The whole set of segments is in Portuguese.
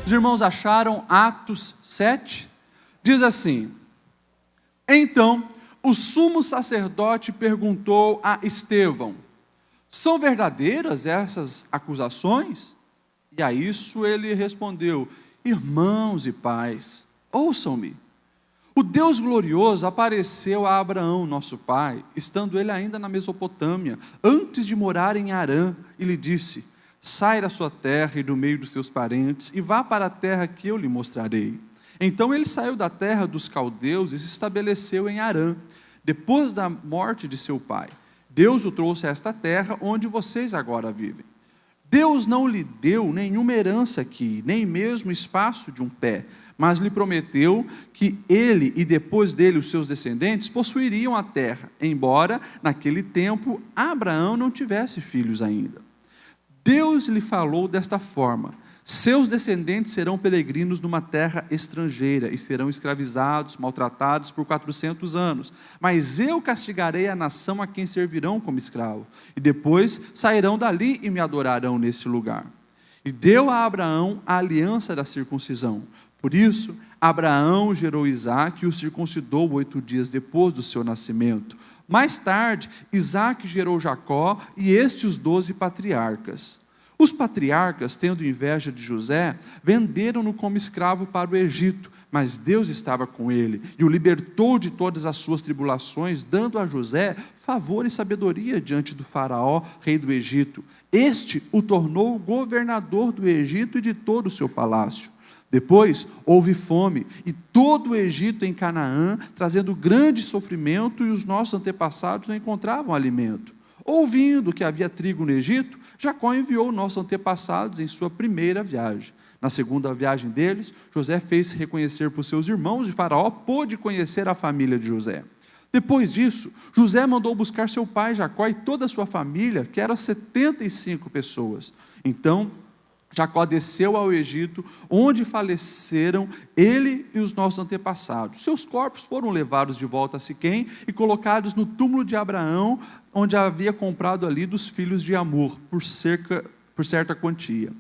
Os irmãos acharam Atos 7? Diz assim: então o sumo sacerdote perguntou a Estevão: são verdadeiras essas acusações? E a isso ele respondeu: irmãos e pais, ouçam-me. O Deus glorioso apareceu a Abraão, nosso pai, estando ele ainda na Mesopotâmia, antes de morar em Harã, e lhe disse: sai da sua terra e do meio dos seus parentes, e vá para a terra que eu lhe mostrarei. Então ele saiu da terra dos caldeus e se estabeleceu em Harã, depois da morte de seu pai. Deus o trouxe a esta terra, onde vocês agora vivem. Deus não lhe deu nenhuma herança aqui, nem mesmo espaço de um pé, mas lhe prometeu que ele e depois dele os seus descendentes possuiriam a terra, embora naquele tempo Abraão não tivesse filhos ainda. Deus lhe falou desta forma: seus descendentes serão peregrinos numa terra estrangeira e serão escravizados, maltratados por 400 anos, mas eu castigarei a nação a quem servirão como escravo, e depois sairão dali e me adorarão nesse lugar. E deu a Abraão a aliança da circuncisão. Por isso, Abraão gerou Isaque e o circuncidou 8 dias depois do seu nascimento. Mais tarde, Isaque gerou Jacó e estes os 12 patriarcas. Os patriarcas, tendo inveja de José, venderam-no como escravo para o Egito, mas Deus estava com ele e o libertou de todas as suas tribulações, dando a José favor e sabedoria diante do faraó, rei do Egito. Este o tornou governador do Egito e de todo o seu palácio. Depois houve fome, e todo o Egito em Canaã, trazendo grande sofrimento, e os nossos antepassados não encontravam alimento. Ouvindo que havia trigo no Egito, Jacó enviou nossos antepassados em sua primeira viagem. Na segunda viagem deles, José fez-se reconhecer por seus irmãos, e Faraó pôde conhecer a família de José. Depois disso, José mandou buscar seu pai Jacó e toda a sua família, que eram 75 pessoas. Então Jacó desceu ao Egito, onde faleceram ele e os nossos antepassados. Seus corpos foram levados de volta a Siquém e colocados no túmulo de Abraão, onde havia comprado ali dos filhos de Amor, por certa quantia.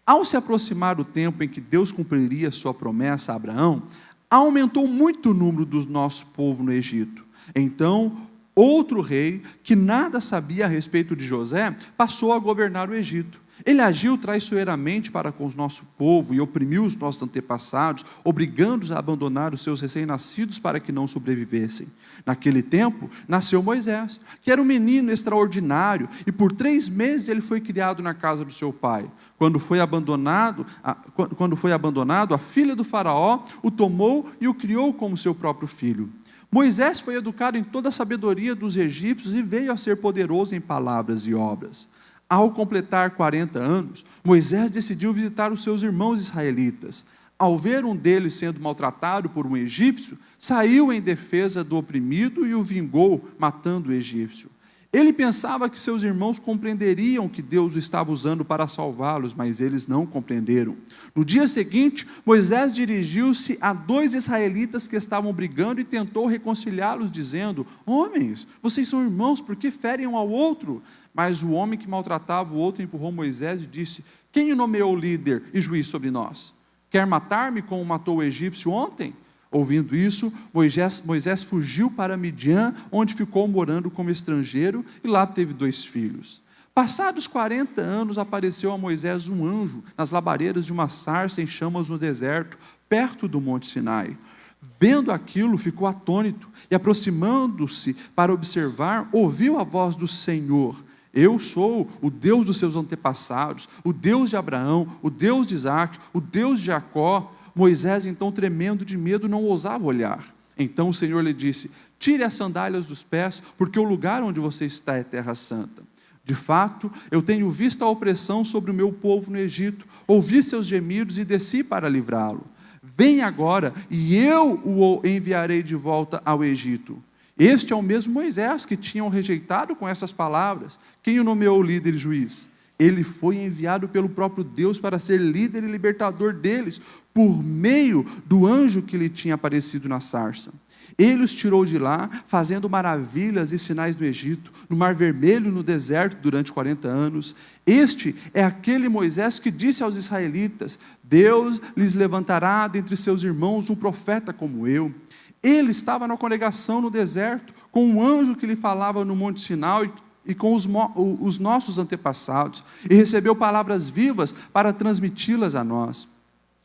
Ao se aproximar o tempo em que Deus cumpriria sua promessa a Abraão, aumentou muito o número do nosso povo no Egito. Então, outro rei, que nada sabia a respeito de José, passou a governar o Egito. Ele agiu traiçoeiramente para com o nosso povo e oprimiu os nossos antepassados, obrigando-os a abandonar os seus recém-nascidos para que não sobrevivessem. Naquele tempo, nasceu Moisés, que era um menino extraordinário, e por 3 meses ele foi criado na casa do seu pai. Quando foi abandonado, a filha do faraó o tomou e o criou como seu próprio filho. Moisés foi educado em toda a sabedoria dos egípcios e veio a ser poderoso em palavras e obras. Ao completar 40 anos, Moisés decidiu visitar os seus irmãos israelitas. Ao ver um deles sendo maltratado por um egípcio, saiu em defesa do oprimido e o vingou, matando o egípcio. Ele pensava que seus irmãos compreenderiam que Deus o estava usando para salvá-los, mas eles não compreenderam. No dia seguinte, Moisés dirigiu-se a 2 israelitas que estavam brigando e tentou reconciliá-los, dizendo: homens, vocês são irmãos, por que ferem um ao outro? Mas o homem que maltratava o outro empurrou Moisés e disse: quem o nomeou líder e juiz sobre nós? Quer matar-me como matou o egípcio ontem? Ouvindo isso, Moisés fugiu para Midian, onde ficou morando como estrangeiro, e lá teve 2 filhos. Passados 40 anos, apareceu a Moisés um anjo nas labaredas de uma sarça em chamas no deserto, perto do monte Sinai. Vendo aquilo, ficou atônito, e aproximando-se para observar, ouviu a voz do Senhor: eu sou o Deus dos seus antepassados, o Deus de Abraão, o Deus de Isaque, o Deus de Jacó. Moisés, então, tremendo de medo, não ousava olhar. Então o Senhor lhe disse: tire as sandálias dos pés, porque o lugar onde você está é terra santa. De fato, eu tenho visto a opressão sobre o meu povo no Egito, ouvi seus gemidos e desci para livrá-lo. Vem agora, e eu o enviarei de volta ao Egito. Este é o mesmo Moisés que tinham rejeitado com essas palavras. Quem o nomeou líder e juiz? Ele foi enviado pelo próprio Deus para ser líder e libertador deles, por meio do anjo que lhe tinha aparecido na sarça. Ele os tirou de lá, fazendo maravilhas e sinais no Egito, no Mar Vermelho e no deserto durante 40 anos. Este é aquele Moisés que disse aos israelitas: Deus lhes levantará dentre seus irmãos um profeta como eu. Ele estava na congregação no deserto, com um anjo que lhe falava no Monte Sinai e com os nossos antepassados, e recebeu palavras vivas para transmiti-las a nós.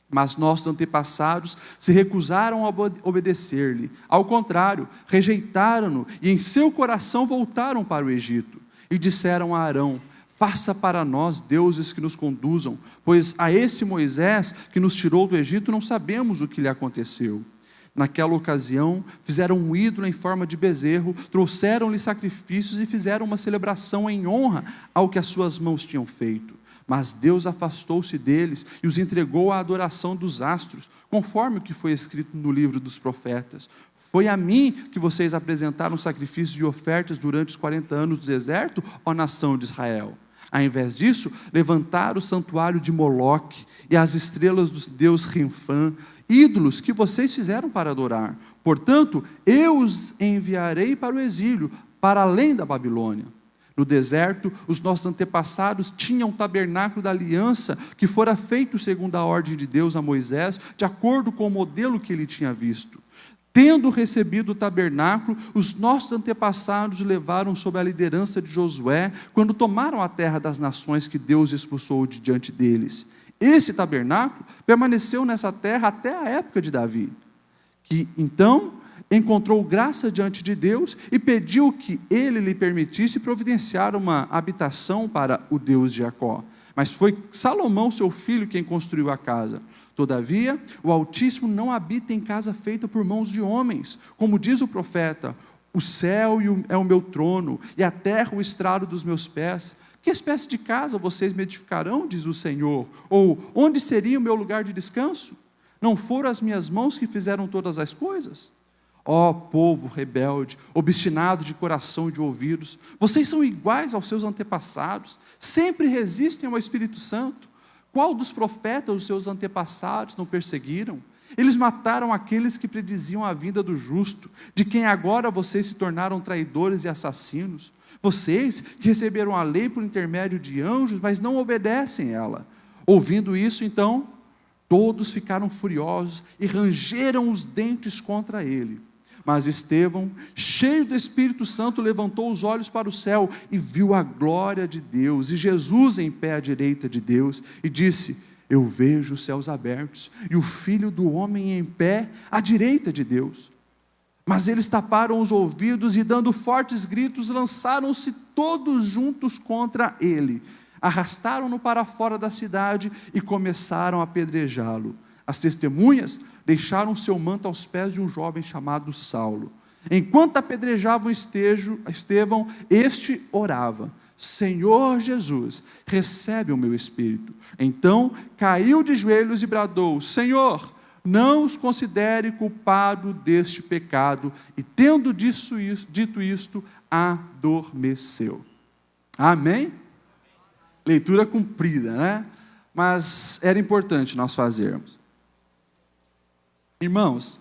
Mas nossos antepassados se recusaram a obedecer-lhe. Ao contrário, rejeitaram-no e em seu coração voltaram para o Egito. E disseram a Arão: faça para nós deuses que nos conduzam, pois a esse Moisés que nos tirou do Egito não sabemos o que lhe aconteceu. Naquela ocasião, fizeram um ídolo em forma de bezerro, trouxeram-lhe sacrifícios e fizeram uma celebração em honra ao que as suas mãos tinham feito. Mas Deus afastou-se deles e os entregou à adoração dos astros, conforme o que foi escrito no livro dos profetas. Foi a mim que vocês apresentaram sacrifícios e ofertas durante os 40 anos do deserto, ó nação de Israel? Ao invés disso, levantaram o santuário de Moloque e as estrelas do deus Renfã, ídolos que vocês fizeram para adorar. Portanto, eu os enviarei para o exílio, para além da Babilônia. No deserto, os nossos antepassados tinham um tabernáculo da aliança, que fora feito segundo a ordem de Deus a Moisés, de acordo com o modelo que ele tinha visto. Tendo recebido o tabernáculo, os nossos antepassados o levaram sob a liderança de Josué, quando tomaram a terra das nações que Deus expulsou de diante deles. Esse tabernáculo permaneceu nessa terra até a época de Davi, que então encontrou graça diante de Deus e pediu que ele lhe permitisse providenciar uma habitação para o Deus de Jacó. Mas foi Salomão, seu filho, quem construiu a casa. Todavia, o Altíssimo não habita em casa feita por mãos de homens. Como diz o profeta: o céu é o meu trono, e a terra o estrado dos meus pés. Que espécie de casa vocês me edificarão, diz o Senhor? Ou onde seria o meu lugar de descanso? Não foram as minhas mãos que fizeram todas as coisas? Ó povo rebelde, obstinado de coração e de ouvidos, vocês são iguais aos seus antepassados, sempre resistem ao Espírito Santo. Qual dos profetas os seus antepassados não perseguiram? Eles mataram aqueles que prediziam a vinda do justo, de quem agora vocês se tornaram traidores e assassinos. Vocês que receberam a lei por intermédio de anjos, mas não obedecem ela. Ouvindo isso, então, todos ficaram furiosos e rangeram os dentes contra ele. Mas Estevão, cheio do Espírito Santo, levantou os olhos para o céu e viu a glória de Deus, e Jesus em pé à direita de Deus, e disse: eu vejo os céus abertos, e o Filho do Homem em pé à direita de Deus. Mas eles taparam os ouvidos e, dando fortes gritos, lançaram-se todos juntos contra ele. Arrastaram-no para fora da cidade e começaram a apedrejá-lo. As testemunhas deixaram seu manto aos pés de um jovem chamado Saulo. Enquanto apedrejavam Estevão, este orava: Senhor Jesus, recebe o meu espírito. Então caiu de joelhos e bradou: Senhor, não os considere culpado deste pecado. E tendo dito isto, adormeceu. Amém? Leitura comprida, né? Mas era importante nós fazermos. Irmãos,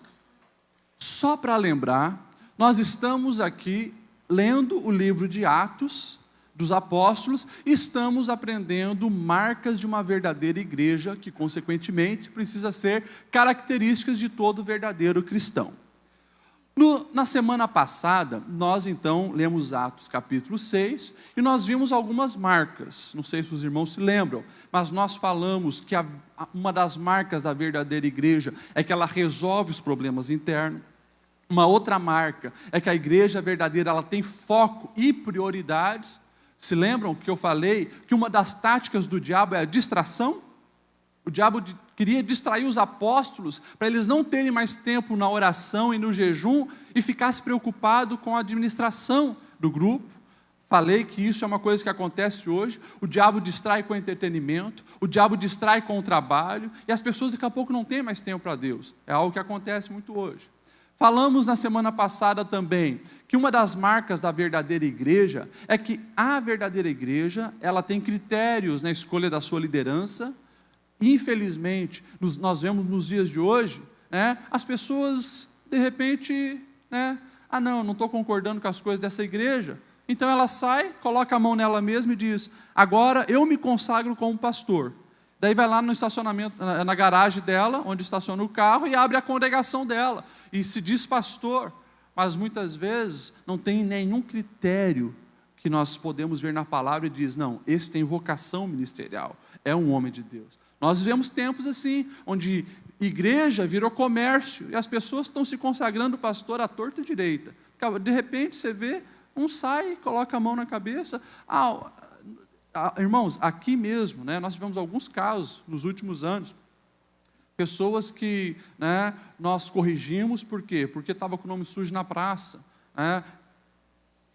só para lembrar, nós estamos aqui lendo o livro de Atos dos Apóstolos e estamos aprendendo marcas de uma verdadeira igreja, que consequentemente precisa ser características de todo verdadeiro cristão. Na semana passada, nós então lemos Atos capítulo 6 e nós vimos algumas marcas. Não sei se os irmãos se lembram, mas nós falamos que uma das marcas da verdadeira igreja é que ela resolve os problemas internos. Uma outra marca é que a igreja verdadeira ela tem foco e prioridades. Se lembram que eu falei que uma das táticas do diabo é a distração? O diabo queria distrair os apóstolos para eles não terem mais tempo na oração e no jejum e ficasse preocupado com a administração do grupo. Falei que isso é uma coisa que acontece hoje. O diabo distrai com o entretenimento, o diabo distrai com o trabalho e as pessoas daqui a pouco não têm mais tempo para Deus. É algo que acontece muito hoje. Falamos na semana passada também que uma das marcas da verdadeira igreja é que a verdadeira igreja ela tem critérios na escolha da sua liderança. Infelizmente, nós vemos nos dias de hoje, as pessoas, de repente, né? Ah, não estou concordando com as coisas dessa igreja. Então ela sai, coloca a mão nela mesma e diz: agora eu me consagro como pastor. Daí vai lá no estacionamento, na garagem dela, onde estaciona o carro, e abre a congregação dela, e se diz pastor, mas muitas vezes não tem nenhum critério que nós podemos ver na palavra e diz: não, esse tem vocação ministerial, é um homem de Deus. Nós vivemos tempos assim, onde igreja virou comércio, e as pessoas estão se consagrando pastor à torta e direita. De repente você vê, um sai, coloca a mão na cabeça. Irmãos, aqui mesmo, né, nós tivemos alguns casos nos últimos anos, pessoas que, né, nós corrigimos, por quê? Porque estava com o nome sujo na praça, né,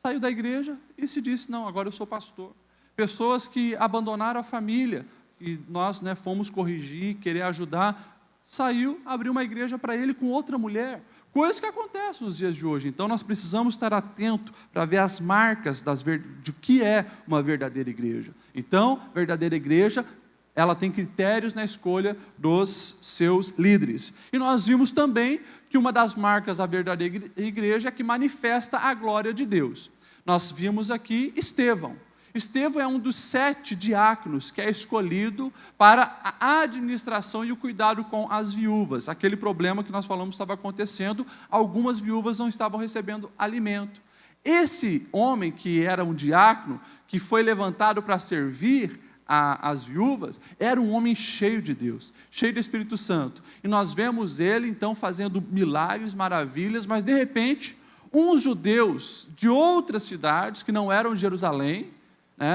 saiu da igreja e se disse: não, agora eu sou pastor. Pessoas que abandonaram a família, e nós, né, fomos corrigir, querer ajudar, saiu, abriu uma igreja para ele com outra mulher. Coisas que acontecem nos dias de hoje. Então nós precisamos estar atentos para ver as marcas de que é uma verdadeira igreja. Então, verdadeira igreja, ela tem critérios na escolha dos seus líderes. E nós vimos também que uma das marcas da verdadeira igreja é que manifesta a glória de Deus. Nós vimos aqui Estevão. Estevão é um dos 7 diáconos que é escolhido para a administração e o cuidado com as viúvas. Aquele problema que nós falamos estava acontecendo, algumas viúvas não estavam recebendo alimento. Esse homem que era um diácono, que foi levantado para servir as viúvas, era um homem cheio de Deus, cheio do Espírito Santo. E nós vemos ele então fazendo milagres, maravilhas, mas de repente, uns judeus de outras cidades, que não eram de Jerusalém,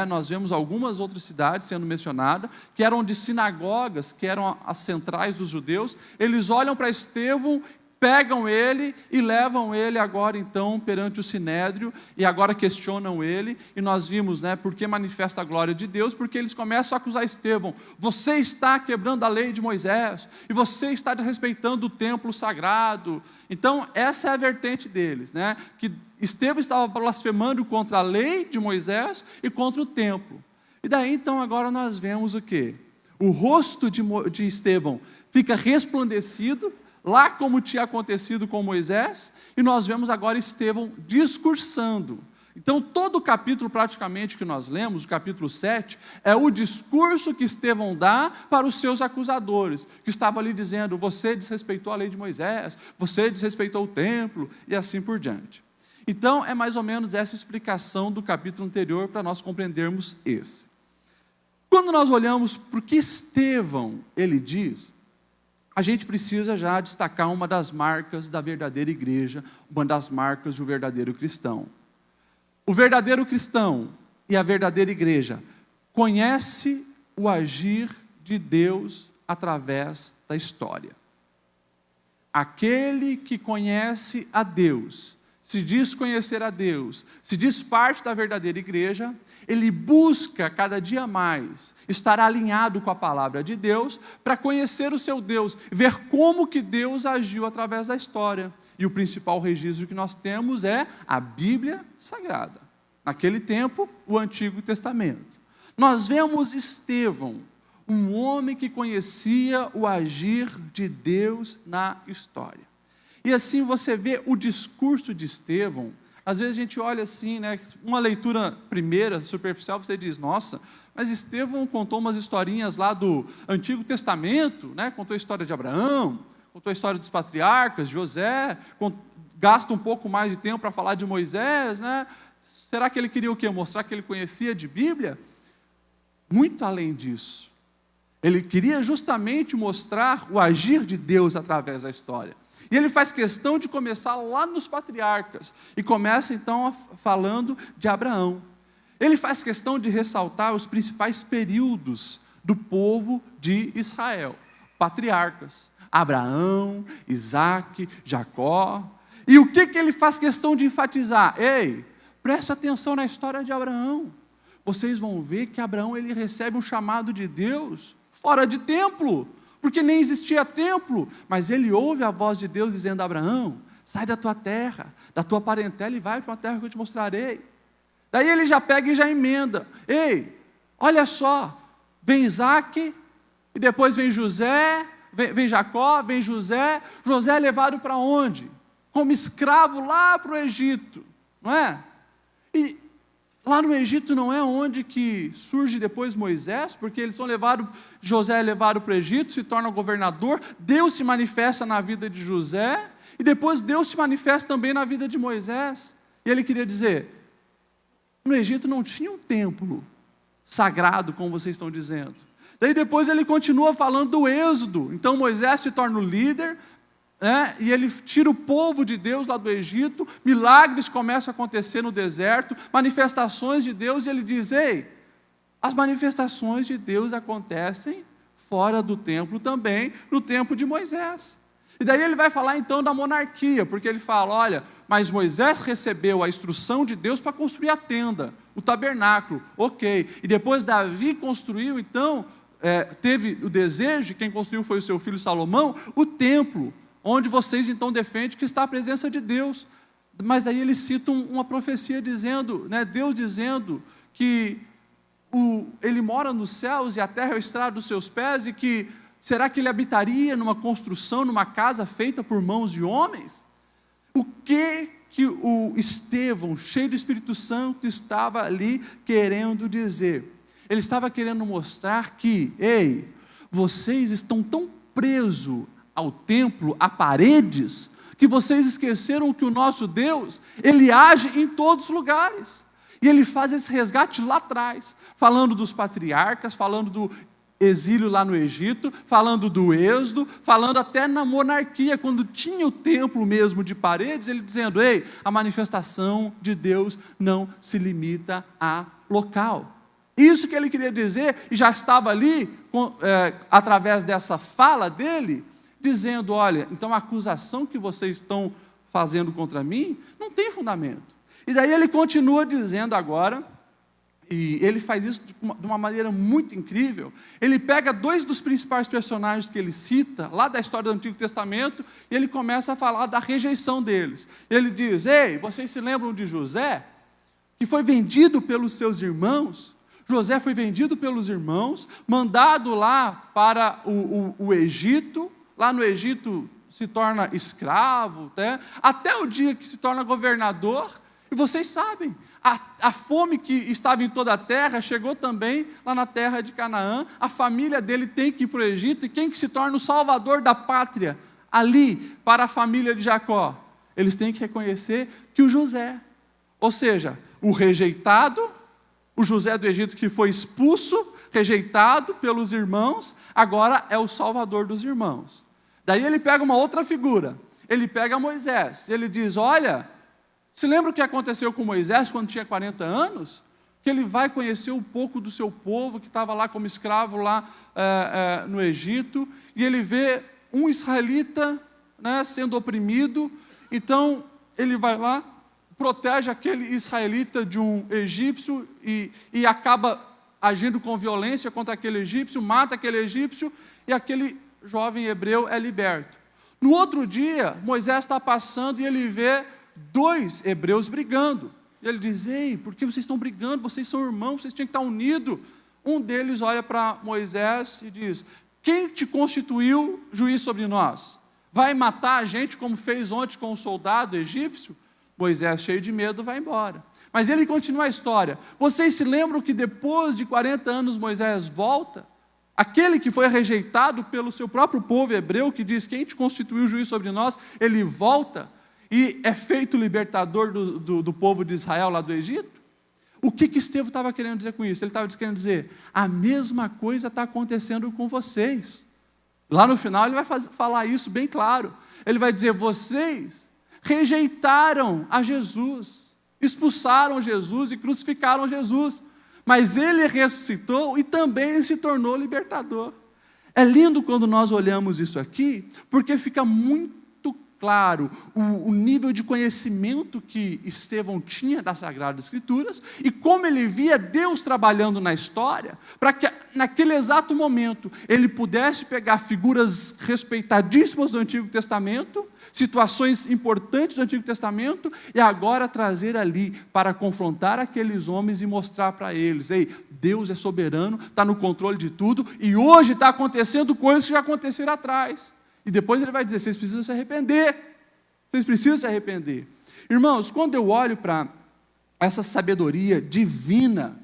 nós vemos algumas outras cidades sendo mencionadas, que eram de sinagogas, que eram as centrais dos judeus. Eles olham para Estevão, pegam ele e levam ele agora então perante o sinédrio, e agora questionam ele, e nós vimos, por que manifesta a glória de Deus? Porque eles começam a acusar Estevão: você está quebrando a lei de Moisés, e você está desrespeitando o templo sagrado. Então essa é a vertente deles, que Estevão estava blasfemando contra a lei de Moisés e contra o templo. E daí então agora nós vemos o quê? O rosto de Estevão fica resplandecido, lá como tinha acontecido com Moisés, e nós vemos agora Estevão discursando. Então todo o capítulo praticamente que nós lemos, o capítulo 7, é o discurso que Estevão dá para os seus acusadores, que estavam ali dizendo: você desrespeitou a lei de Moisés, você desrespeitou o templo, e assim por diante. Então é mais ou menos essa explicação do capítulo anterior para nós compreendermos esse. Quando nós olhamos para o que Estevão ele diz, a gente precisa já destacar uma das marcas da verdadeira igreja, uma das marcas do verdadeiro cristão. O verdadeiro cristão e a verdadeira igreja conhece o agir de Deus através da história. Aquele que conhece a Deus, se diz conhecer a Deus, se diz parte da verdadeira igreja, ele busca cada dia mais estar alinhado com a palavra de Deus, para conhecer o seu Deus, ver como que Deus agiu através da história. E o principal registro que nós temos é a Bíblia Sagrada. Naquele tempo, o Antigo Testamento. Nós vemos Estevão, um homem que conhecia o agir de Deus na história. E assim você vê o discurso de Estevão. Às vezes a gente olha assim, uma leitura primeira, superficial, você diz: nossa, mas Estevão contou umas historinhas lá do Antigo Testamento, contou a história de Abraão, contou a história dos patriarcas, José, gasta um pouco mais de tempo para falar de Moisés, Será que ele queria o quê? Mostrar que ele conhecia de Bíblia? Muito além disso. Ele queria justamente mostrar o agir de Deus através da história. E ele faz questão de começar lá nos patriarcas, e começa então falando de Abraão. Ele faz questão de ressaltar os principais períodos do povo de Israel, patriarcas, Abraão, Isaque, Jacó. E o que ele faz questão de enfatizar? Ei, preste atenção na história de Abraão. Vocês vão ver que Abraão ele recebe um chamado de Deus fora de templo, porque nem existia templo, mas ele ouve a voz de Deus dizendo: Abraão, sai da tua terra, da tua parentela e vai para uma terra que eu te mostrarei. Daí ele já pega e já emenda: ei, olha só, vem Isaque, e depois vem José, vem Jacó, vem José. José é levado para onde? como escravo lá para o Egito, não é? E lá no Egito não é onde que surge depois Moisés, porque eles são levados, José é levado para o Egito, se torna governador, Deus se manifesta na vida de José, e depois Deus se manifesta também na vida de Moisés. E ele queria dizer, no Egito não tinha um templo sagrado, como vocês estão dizendo. Daí depois ele continua falando do êxodo, então Moisés se torna o líder, e ele tira o povo de Deus lá do Egito, milagres começam a acontecer no deserto, manifestações de Deus, e ele diz, ei, as manifestações de Deus acontecem fora do templo também, no tempo de Moisés. E daí ele vai falar então da monarquia, porque ele fala, olha, mas Moisés recebeu a instrução de Deus para construir a tenda, o tabernáculo, ok, e depois Davi construiu então, teve o desejo, quem construiu foi o seu filho Salomão, o templo, onde vocês então defendem que está a presença de Deus. Mas daí eles citam uma profecia dizendo, Deus dizendo que Ele mora nos céus e a terra é o estrado dos seus pés, e que, será que Ele habitaria numa construção, numa casa feita por mãos de homens? O que o Estevão, cheio do Espírito Santo, estava ali querendo dizer? Ele estava querendo mostrar que, ei, vocês estão tão presos ao templo, a paredes, que vocês esqueceram que o nosso Deus, Ele age em todos os lugares, e Ele faz esse resgate lá atrás, falando dos patriarcas, falando do exílio lá no Egito, falando do êxodo, falando até na monarquia, quando tinha o templo mesmo de paredes, Ele dizendo, ei, a manifestação de Deus não se limita a local. Isso que Ele queria dizer, e já estava ali, através dessa fala dele, dizendo, olha, então a acusação que vocês estão fazendo contra mim, não tem fundamento. E daí ele continua dizendo agora, e ele faz isso de uma maneira muito incrível, ele pega dois dos principais personagens que ele cita, lá da história do Antigo Testamento, e ele começa a falar da rejeição deles. Ele diz, ei, vocês se lembram de José, que foi vendido pelos seus irmãos? José foi vendido pelos irmãos, mandado lá para o Egito, lá no Egito se torna escravo, até o dia que se torna governador, e vocês sabem, a fome que estava em toda a terra, chegou também lá na terra de Canaã, a família dele tem que ir para o Egito, e quem que se torna o salvador da pátria, ali, para a família de Jacó? Eles têm que reconhecer que o José, ou seja, o rejeitado, o José do Egito que foi expulso, rejeitado pelos irmãos, agora é o salvador dos irmãos. Daí ele pega uma outra figura, ele pega Moisés, ele diz, olha, se lembra o que aconteceu com Moisés quando tinha 40 anos? Que ele vai conhecer um pouco do seu povo, que estava lá como escravo lá no Egito, e ele vê um israelita sendo oprimido, então ele vai lá, protege aquele israelita de um egípcio, e acaba agindo com violência contra aquele egípcio, mata aquele egípcio, e aquele jovem hebreu é liberto. No outro dia, Moisés está passando e ele vê dois hebreus brigando. E ele diz, ei, por que vocês estão brigando? Vocês são irmãos, vocês tinham que estar unidos. Um deles olha para Moisés e diz, quem te constituiu juiz sobre nós? Vai matar a gente como fez ontem com o soldado egípcio? Moisés, cheio de medo, vai embora. Mas ele continua a história. Vocês se lembram que depois de 40 anos Moisés volta? Aquele que foi rejeitado pelo seu próprio povo hebreu, que diz, quem te constituiu juiz sobre nós? Ele volta e é feito libertador do povo de Israel lá do Egito? O que Estevão estava querendo dizer com isso? Ele estava querendo dizer, a mesma coisa está acontecendo com vocês. Lá no final ele vai falar isso bem claro. Ele vai dizer, vocês rejeitaram a Jesus, expulsaram Jesus e crucificaram Jesus, mas Ele ressuscitou e também se tornou libertador. É lindo quando nós olhamos isso aqui, porque fica muito claro o nível de conhecimento que Estevão tinha das Sagradas Escrituras e como ele via Deus trabalhando na história, para que naquele exato momento ele pudesse pegar figuras respeitadíssimas do Antigo Testamento, situações importantes do Antigo Testamento, e agora trazer ali para confrontar aqueles homens e mostrar para eles, ei, Deus é soberano, está no controle de tudo, e hoje está acontecendo coisas que já aconteceram atrás. E depois ele vai dizer, vocês precisam se arrepender, Vocês precisam se arrepender. Irmãos, quando eu olho para essa sabedoria divina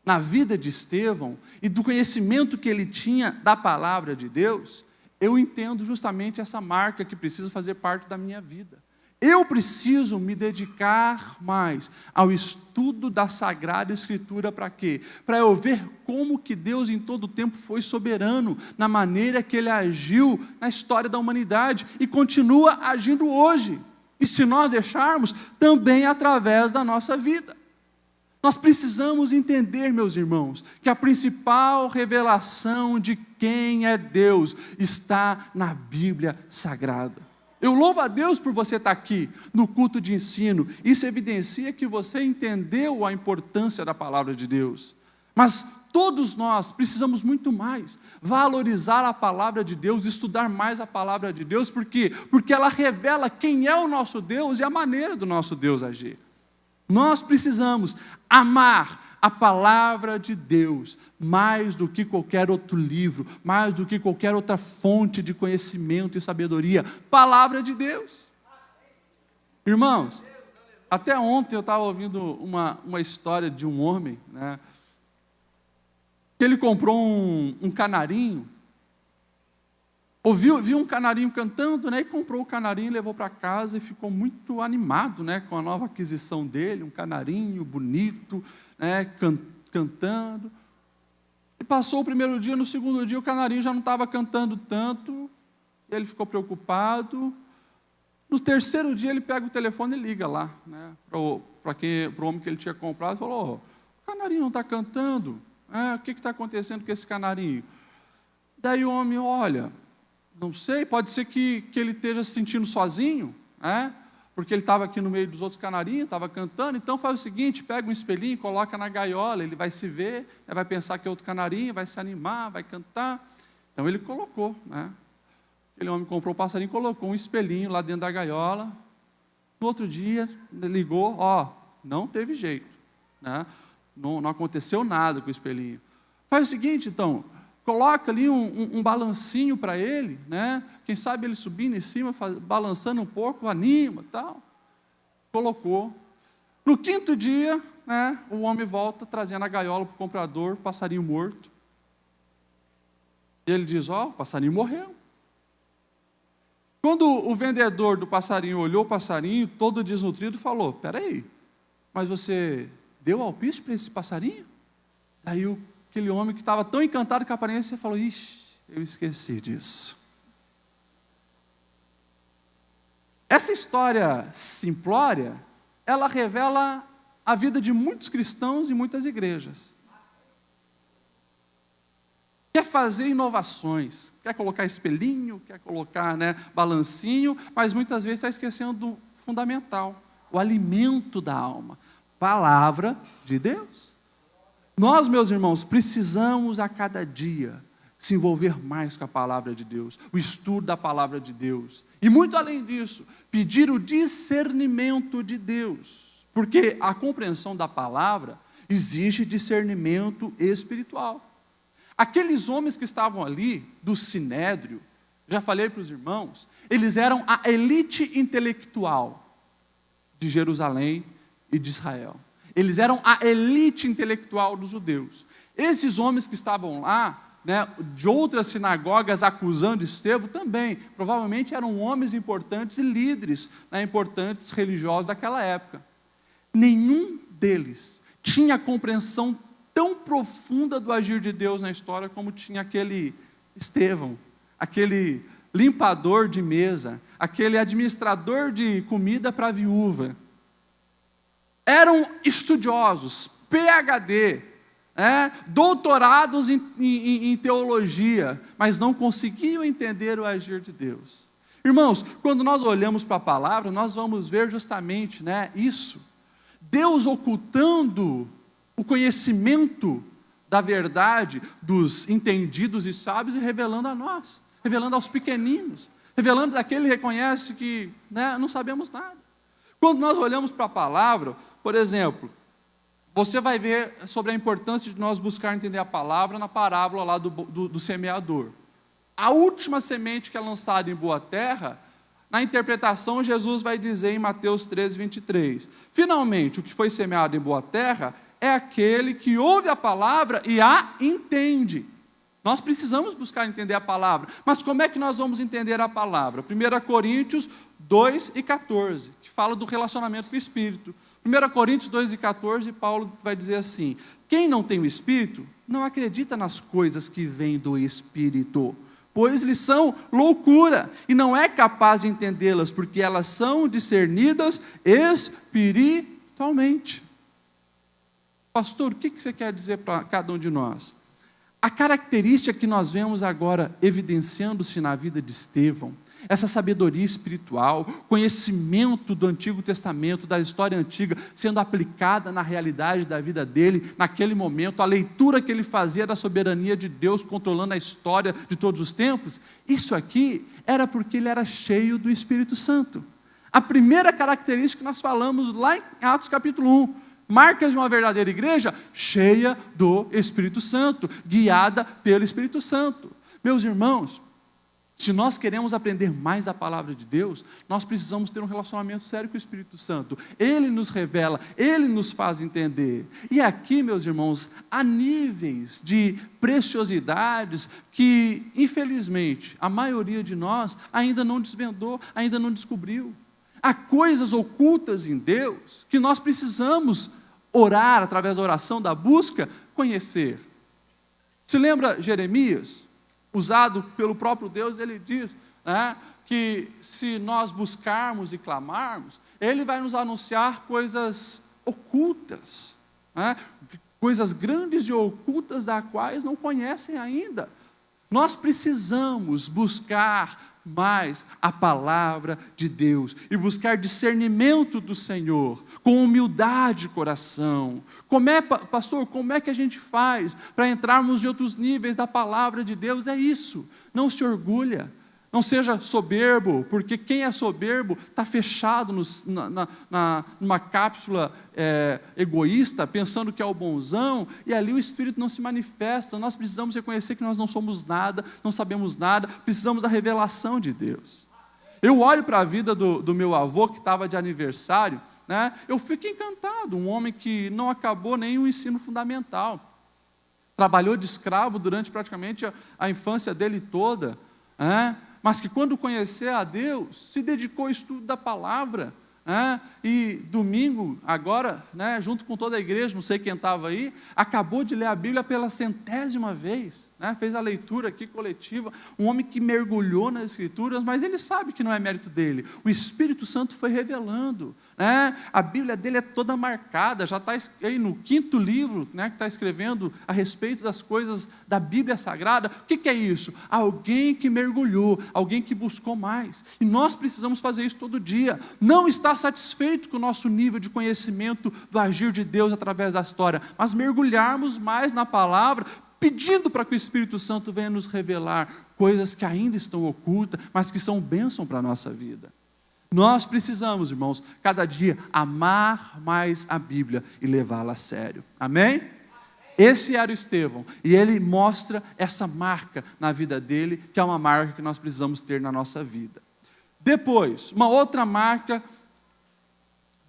na vida de Estevão e do conhecimento que ele tinha da palavra de Deus, eu entendo justamente essa marca que precisa fazer parte da minha vida. Eu preciso me dedicar mais ao estudo da Sagrada Escritura para quê? Para eu ver como que Deus em todo o tempo foi soberano, na maneira que Ele agiu na história da humanidade e continua agindo hoje. E se nós deixarmos, também através da nossa vida. Nós precisamos entender, meus irmãos, que a principal revelação de quem é Deus está na Bíblia Sagrada. Eu louvo a Deus por você estar aqui no culto de ensino. Isso evidencia que você entendeu a importância da palavra de Deus. Mas todos nós precisamos muito mais valorizar a palavra de Deus, estudar mais a palavra de Deus. Por quê? Porque ela revela quem é o nosso Deus e a maneira do nosso Deus agir. Nós precisamos amar a palavra de Deus mais do que qualquer outro livro, mais do que qualquer outra fonte de conhecimento e sabedoria. Palavra de Deus. Irmãos, até ontem eu estava ouvindo uma história de um homem, né, que ele comprou um canarinho, viu um canarinho cantando, né, e comprou o canarinho, levou para casa e ficou muito animado, né, com a nova aquisição dele, um canarinho bonito, né, cantando. E passou o primeiro dia, no segundo dia o canarinho já não estava cantando tanto, ele ficou preocupado. No terceiro dia ele pega o telefone e liga lá, né, para o homem que ele tinha comprado, e falou: o canarinho não está cantando, o que está acontecendo com esse canarinho? Daí o homem: olha, não sei, pode ser que ele esteja se sentindo sozinho, porque ele estava aqui no meio dos outros canarinhos, estava cantando. Então faz o seguinte, pega um espelhinho, coloca na gaiola, ele vai se ver, vai pensar que é outro canarinho, vai se animar, vai cantar. Então ele colocou, aquele homem comprou o passarinho, colocou um espelhinho lá dentro da gaiola. No outro dia, ligou, não teve jeito, não aconteceu nada com o espelhinho. Faz o seguinte, então, coloca ali um balancinho para ele, quem sabe ele subindo em cima, balançando um pouco, anima, tal. Colocou. No quinto dia, o homem volta trazendo a gaiola para o comprador, passarinho morto. E ele diz: o passarinho morreu. Quando o vendedor do passarinho olhou o passarinho, todo desnutrido, falou: peraí, mas você deu alpiste para esse passarinho? Daí aquele homem que estava tão encantado com a aparência falou: ixi, eu esqueci disso. Essa história simplória, ela revela a vida de muitos cristãos e muitas igrejas. Quer fazer inovações, quer colocar espelhinho, quer colocar balancinho, mas muitas vezes está esquecendo do fundamental, o alimento da alma, palavra de Deus. Nós, meus irmãos, precisamos a cada dia se envolver mais com a palavra de Deus, o estudo da palavra de Deus. E muito além disso, pedir o discernimento de Deus, porque a compreensão da palavra exige discernimento espiritual. Aqueles homens que estavam ali, do Sinédrio, já falei para os irmãos, eles eram a elite intelectual de Jerusalém e de Israel. Eles eram a elite intelectual dos judeus. Esses homens que estavam lá, de outras sinagogas acusando Estevão, também, provavelmente eram homens importantes e líderes, importantes religiosos daquela época. Nenhum deles tinha compreensão tão profunda do agir de Deus na história como tinha aquele Estevão, aquele limpador de mesa, aquele administrador de comida para a viúva. Eram estudiosos, PhD, doutorados em teologia, mas não conseguiam entender o agir de Deus. Irmãos, quando nós olhamos para a palavra, nós vamos ver justamente isso. Deus ocultando o conhecimento da verdade dos entendidos e sábios e revelando a nós, revelando aos pequeninos, revelando àquele que reconhece que não sabemos nada. Quando nós olhamos para a palavra, por exemplo, você vai ver sobre a importância de nós buscar entender a palavra na parábola lá do semeador. A última semente que é lançada em boa terra, Na interpretação, Jesus vai dizer em Mateus 13, 23, finalmente, o que foi semeado em boa terra é aquele que ouve a palavra e a entende. Nós precisamos buscar entender a palavra, mas como é que nós vamos entender a palavra? 1 Coríntios 2 e 14, que fala do relacionamento com o Espírito. 1 Coríntios 2 e 14, Paulo vai dizer assim, quem não tem o Espírito, não acredita nas coisas que vêm do Espírito, pois lhes são loucura, e não é capaz de entendê-las, porque elas são discernidas espiritualmente. Pastor, o que você quer dizer para cada um de nós? A característica que nós vemos agora evidenciando-se na vida de Estevão, essa sabedoria espiritual, conhecimento do Antigo Testamento, da história antiga, sendo aplicada na realidade da vida dele, naquele momento, a leitura que ele fazia da soberania de Deus, controlando a história de todos os tempos, isso aqui era porque ele era cheio do Espírito Santo. A primeira característica que nós falamos lá em Atos capítulo 1, marcas de uma verdadeira igreja cheia do Espírito Santo, guiada pelo Espírito Santo. Meus irmãos, se nós queremos aprender mais da palavra de Deus, nós precisamos ter um relacionamento sério com o Espírito Santo. Ele nos revela, Ele nos faz entender. E aqui, meus irmãos, há níveis de preciosidades que, infelizmente, a maioria de nós ainda não desvendou, ainda não descobriu. Há coisas ocultas em Deus que nós precisamos orar, através da oração, da busca, conhecer. Se lembra Jeremias? Usado pelo próprio Deus, ele diz, né, que se nós buscarmos e clamarmos, Ele vai nos anunciar coisas ocultas, né, coisas grandes e ocultas das quais não conhecem ainda. Nós precisamos buscar mais a palavra de Deus e buscar discernimento do Senhor, com humildade de coração. Pastor, como é que a gente faz para entrarmos em outros níveis da palavra de Deus? É isso, não se orgulha, não seja soberbo, porque quem é soberbo está fechado numa cápsula egoísta, pensando que é o bonzão, e ali o Espírito não se manifesta. Nós precisamos reconhecer que nós não somos nada, não sabemos nada, precisamos da revelação de Deus. Eu olho para a vida do meu avô, que estava de aniversário, né, eu fico encantado, um homem que não acabou nem o ensino fundamental, trabalhou de escravo durante praticamente a infância dele toda, né, mas que quando conheceu a Deus, se dedicou ao estudo da palavra, né? E domingo, agora, né, junto com toda a igreja, não sei quem estava aí, acabou de ler a Bíblia pela 100ª vez, né? Fez a leitura aqui coletiva, um homem que mergulhou nas Escrituras, mas ele sabe que não é mérito dele, o Espírito Santo foi revelando, né? A Bíblia dele é toda marcada, já está aí no 5º livro, né, que está escrevendo a respeito das coisas da Bíblia Sagrada. O que é isso? Alguém que mergulhou, alguém que buscou mais, e nós precisamos fazer isso todo dia, não estar satisfeito com o nosso nível de conhecimento do agir de Deus através da história, mas mergulharmos mais na palavra, pedindo para que o Espírito Santo venha nos revelar coisas que ainda estão ocultas, mas que são bênção para a nossa vida. Nós precisamos, irmãos, cada dia amar mais a Bíblia e levá-la a sério. Amém? Esse era o Estevão, e ele mostra essa marca na vida dele, que é uma marca que nós precisamos ter na nossa vida. Depois, uma outra marca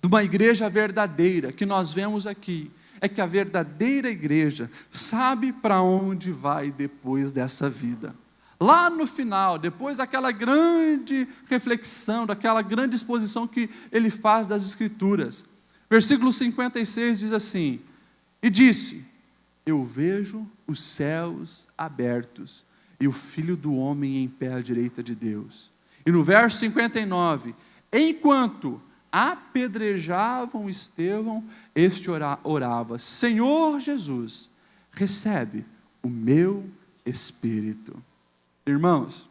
de uma igreja verdadeira, que nós vemos aqui, é que a verdadeira igreja sabe para onde vai depois dessa vida. Lá no final, depois daquela grande reflexão, daquela grande exposição que ele faz das Escrituras, versículo 56 diz assim, e disse, eu vejo os céus abertos, e o Filho do Homem em pé à direita de Deus. E no verso 59, enquanto apedrejavam Estevão, este orava, Senhor Jesus, recebe o meu espírito. Irmãos,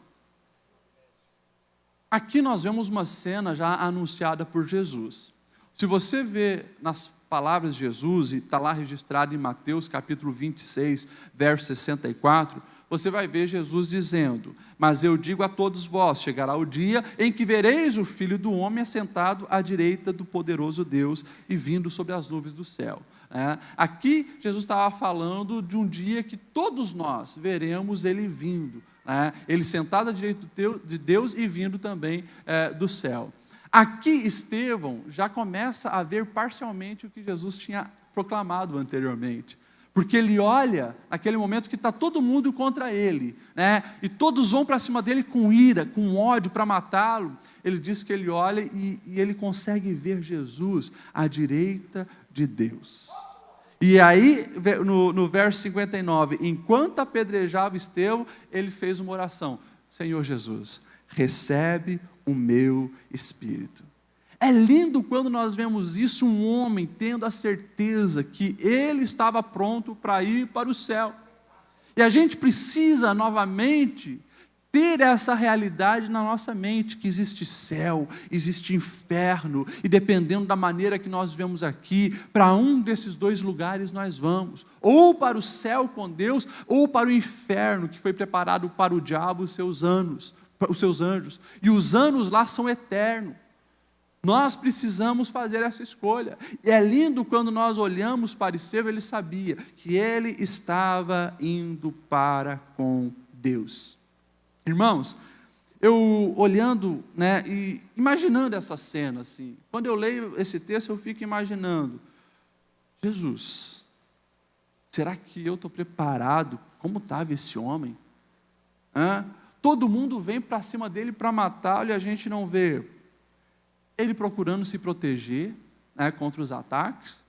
aqui nós vemos uma cena já anunciada por Jesus. Se você vê nas palavras de Jesus, e está lá registrado em Mateus capítulo 26, verso 64, você vai ver Jesus dizendo, mas eu digo a todos vós, chegará o dia em que vereis o Filho do Homem assentado à direita do poderoso Deus e vindo sobre as nuvens do céu. Aqui Jesus estava falando de um dia que todos nós veremos Ele vindo, né? Ele sentado à direita de Deus e vindo também do céu. Aqui Estevão já começa a ver parcialmente o que Jesus tinha proclamado anteriormente. Porque ele olha naquele momento que está todo mundo contra ele, né? E todos vão para cima dele com ira, com ódio para matá-lo. Ele diz que ele olha e ele consegue ver Jesus à direita de Deus. E aí, no verso 59, enquanto apedrejava Estevão, ele fez uma oração: Senhor Jesus, recebe o meu espírito. É lindo quando nós vemos isso, um homem tendo a certeza que ele estava pronto para ir para o céu. E a gente precisa novamente ter essa realidade na nossa mente, que existe céu, existe inferno, e dependendo da maneira que nós vemos aqui, para um desses dois lugares nós vamos, ou para o céu com Deus, ou para o inferno, que foi preparado para o diabo e os seus anjos, e os anos lá são eternos. Nós precisamos fazer essa escolha. E é lindo quando nós olhamos para Estevão, ele sabia que ele estava indo para com Deus. Irmãos, eu olhando, né, e imaginando essa cena, assim, quando eu leio esse texto, eu fico imaginando: Jesus, será que eu estou preparado? Como estava esse homem? Todo mundo vem para cima dele para matá-lo e a gente não vê ele procurando se proteger, né, contra os ataques.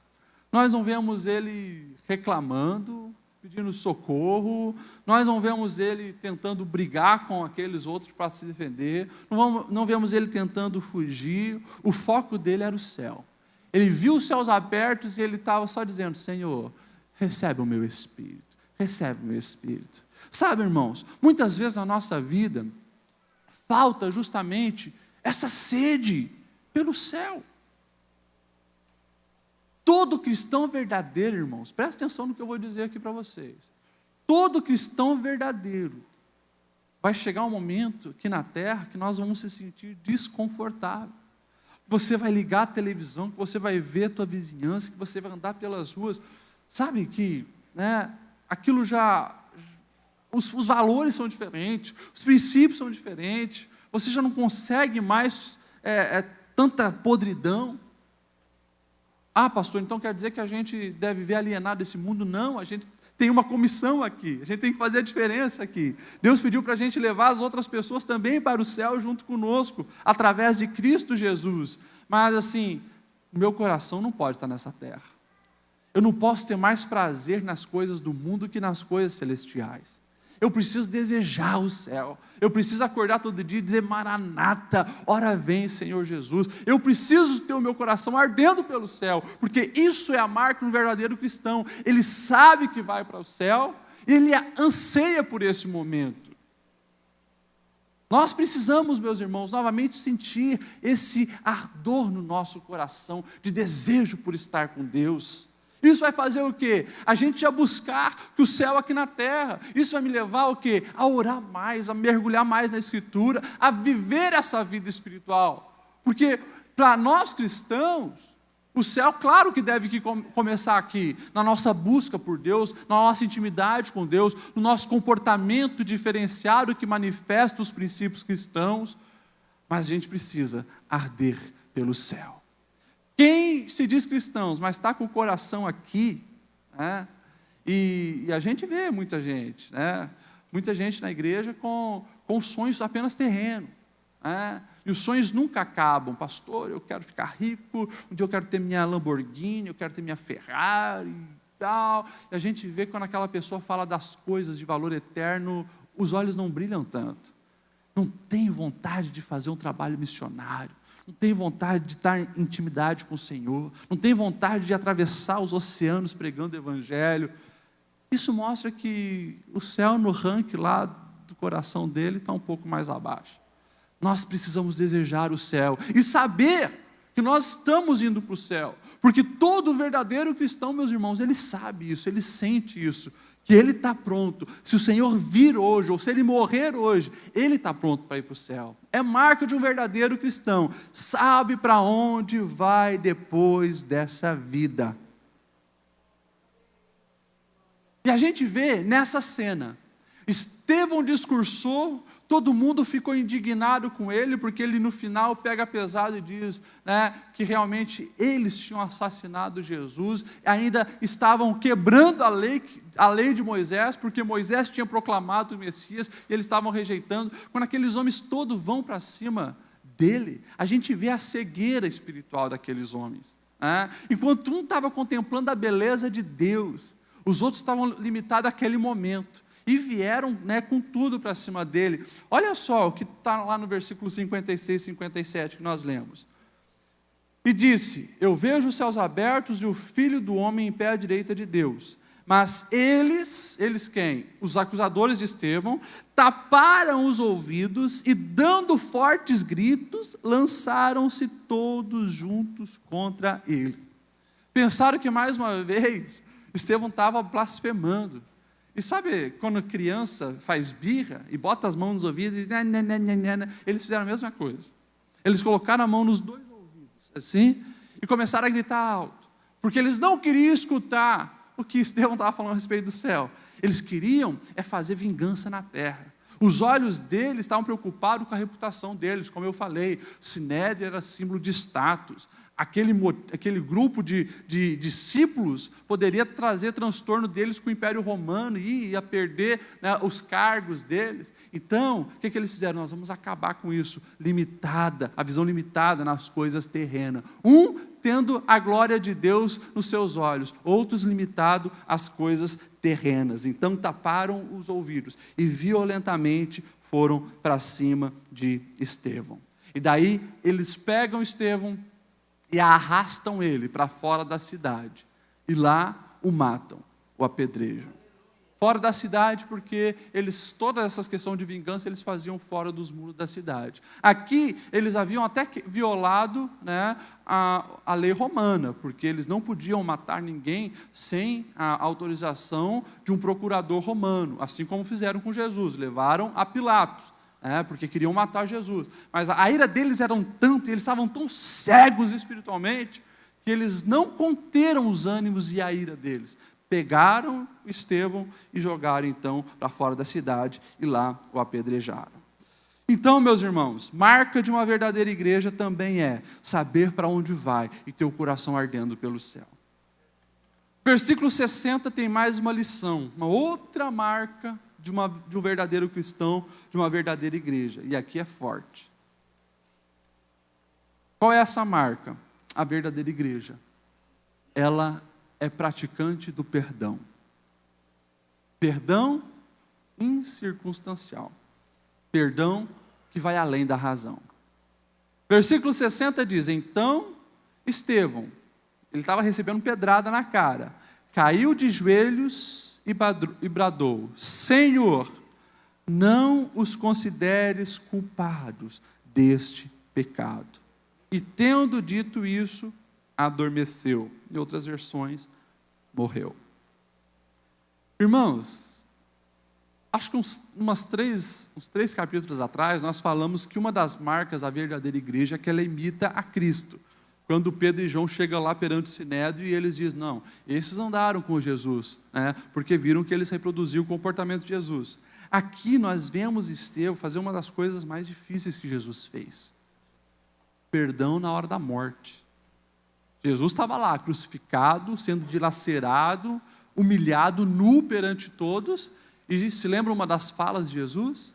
Nós não vemos ele reclamando, pedindo socorro. Nós não vemos ele tentando brigar com aqueles outros para se defender. Não vemos ele tentando fugir. O foco dele era o céu. Ele viu os céus abertos e ele estava só dizendo: Senhor, recebe o meu espírito, recebe o meu espírito. Sabe, irmãos, muitas vezes na nossa vida falta justamente essa sede pelo céu. Todo cristão verdadeiro, irmãos, presta atenção no que eu vou dizer aqui para vocês. Todo cristão verdadeiro vai chegar um momento aqui na terra que nós vamos se sentir desconfortável. Você vai ligar a televisão, que você vai ver a tua vizinhança, que você vai andar pelas ruas, sabe que, né, aquilo já, os valores são diferentes, os princípios são diferentes, você já não consegue mais tanta podridão. Ah, pastor, então quer dizer que a gente deve viver alienado desse mundo? Não, a gente tem uma comissão aqui, a gente tem que fazer a diferença aqui. Deus pediu para a gente levar as outras pessoas também para o céu junto conosco, através de Cristo Jesus. Mas assim, meu coração não pode estar nessa terra. Eu não posso ter mais prazer nas coisas do mundo que nas coisas celestiais. Eu preciso desejar o céu. Eu preciso acordar todo dia e dizer: Maranata, ora vem, Senhor Jesus. Eu preciso ter o meu coração ardendo pelo céu, porque isso é a marca de um verdadeiro cristão. Ele sabe que vai para o céu, e ele anseia por esse momento. Nós precisamos, meus irmãos, novamente sentir esse ardor no nosso coração, de desejo por estar com Deus. Isso vai fazer o quê? A gente já buscar que o céu aqui na terra. Isso vai me levar o quê? A orar mais, a mergulhar mais na Escritura, a viver essa vida espiritual. Porque para nós cristãos, o céu, claro que deve começar aqui, na nossa busca por Deus, na nossa intimidade com Deus, no nosso comportamento diferenciado que manifesta os princípios cristãos, mas a gente precisa arder pelo céu. Quem se diz cristãos, mas está com o coração aqui, né? E a gente vê muita gente, né? Muita gente na igreja com sonhos apenas terrenos, né? E os sonhos nunca acabam. Pastor, eu quero ficar rico, um dia eu quero ter minha Lamborghini, eu quero ter minha Ferrari e tal. E a gente vê quando aquela pessoa fala das coisas de valor eterno, os olhos não brilham tanto. Não tem vontade de fazer um trabalho missionário. Não tem vontade de estar em intimidade com o Senhor, não tem vontade de atravessar os oceanos pregando o Evangelho. Isso mostra que o céu no ranking lá do coração dele está um pouco mais abaixo. Nós precisamos desejar o céu e saber que nós estamos indo para o céu, porque todo verdadeiro cristão, meus irmãos, ele sabe isso, ele sente isso, que ele está pronto. Se o Senhor vir hoje, ou se ele morrer hoje, ele está pronto para ir para o céu. É marca de um verdadeiro cristão, sabe para onde vai depois dessa vida. E a gente vê nessa cena, Estevão discursou, todo mundo ficou indignado com ele, porque ele no final pega pesado e diz, né, que realmente eles tinham assassinado Jesus, ainda estavam quebrando a lei de Moisés, porque Moisés tinha proclamado o Messias, e eles estavam rejeitando. Quando aqueles homens todos vão para cima dele, a gente vê a cegueira espiritual daqueles homens. Enquanto um estava contemplando a beleza de Deus, os outros estavam limitados àquele momento. E vieram, né, com tudo para cima dele. Olha só o que está lá no versículo 56 e 57 que nós lemos. E disse, eu vejo os céus abertos e o Filho do Homem em pé à direita de Deus. Mas eles quem? Os acusadores de Estevão, taparam os ouvidos e dando fortes gritos, lançaram-se todos juntos contra ele. Pensaram que mais uma vez, Estevão estava blasfemando. E sabe quando criança faz birra e bota as mãos nos ouvidos e eles fizeram a mesma coisa. Eles colocaram a mão nos dois ouvidos, assim, e começaram a gritar alto, porque eles não queriam escutar o que Estevão estava falando a respeito do céu. Eles queriam fazer vingança na terra. Os olhos deles estavam preocupados com a reputação deles, como eu falei, o Sinédrio era símbolo de status. Aquele grupo de discípulos poderia trazer transtorno deles com o Império Romano e ia perder, né, os cargos deles. Então, o que eles fizeram? Nós vamos acabar com isso, a visão limitada nas coisas terrenas. Tendo a glória de Deus nos seus olhos, outros limitado às coisas terrenas. Então taparam os ouvidos e violentamente foram para cima de Estevão. E daí eles pegam Estevão e arrastam ele para fora da cidade. E lá o matam, o apedrejam. Fora da cidade, porque toda essa questão de vingança, eles faziam fora dos muros da cidade. Aqui, eles haviam até violado, né, a lei romana, porque eles não podiam matar ninguém sem a autorização de um procurador romano, assim como fizeram com Jesus, levaram a Pilatos, porque queriam matar Jesus. Mas a ira deles era tanto, e eles estavam tão cegos espiritualmente, que eles não conteram os ânimos e a ira deles. Pegaram Estevão e jogaram então para fora da cidade e lá o apedrejaram. Então, meus irmãos, marca de uma verdadeira igreja também é saber para onde vai e ter o coração ardendo pelo céu. Versículo 60 tem mais uma lição, uma outra marca de um verdadeiro cristão, de uma verdadeira igreja, e aqui é forte. Qual é essa marca? A verdadeira igreja. Ela é praticante do perdão. Perdão incircunstancial. Perdão que vai além da razão. Versículo 60 diz, então Estevão, ele estava recebendo pedrada na cara, caiu de joelhos e bradou, Senhor, não os consideres culpados deste pecado. E tendo dito isso, adormeceu. Em outras versões, morreu. Irmãos, acho que uns 3 capítulos atrás, nós falamos que uma das marcas da verdadeira igreja é que ela imita a Cristo. Quando Pedro e João chegam lá perante o Sinédrio e eles dizem, não, esses andaram com Jesus, porque viram que eles reproduziam o comportamento de Jesus. Aqui nós vemos Estevão fazer uma das coisas mais difíceis que Jesus fez. Perdão na hora da morte. Jesus estava lá, crucificado, sendo dilacerado, humilhado, nu perante todos, e se lembra uma das falas de Jesus?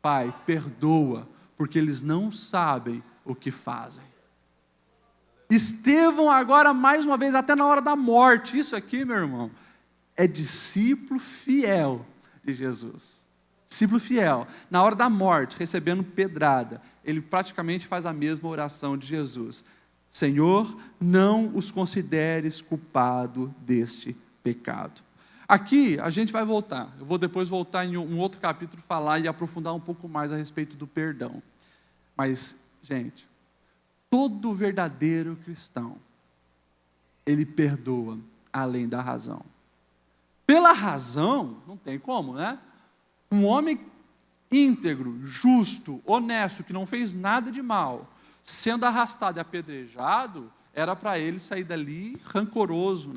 Pai, perdoa, porque eles não sabem o que fazem. Estevão agora, mais uma vez, até na hora da morte, isso aqui, meu irmão, é discípulo fiel de Jesus. Discípulo fiel, na hora da morte, recebendo pedrada, ele praticamente faz a mesma oração de Jesus. Senhor, não os consideres culpado deste pecado. Aqui a gente vai voltar, eu vou depois voltar em um outro capítulo falar e aprofundar um pouco mais a respeito do perdão. Mas, gente, todo verdadeiro cristão, ele perdoa além da razão. Pela razão, não tem como, né? Um homem íntegro, justo, honesto, que não fez nada de mal, sendo arrastado e apedrejado, era para ele sair dali rancoroso,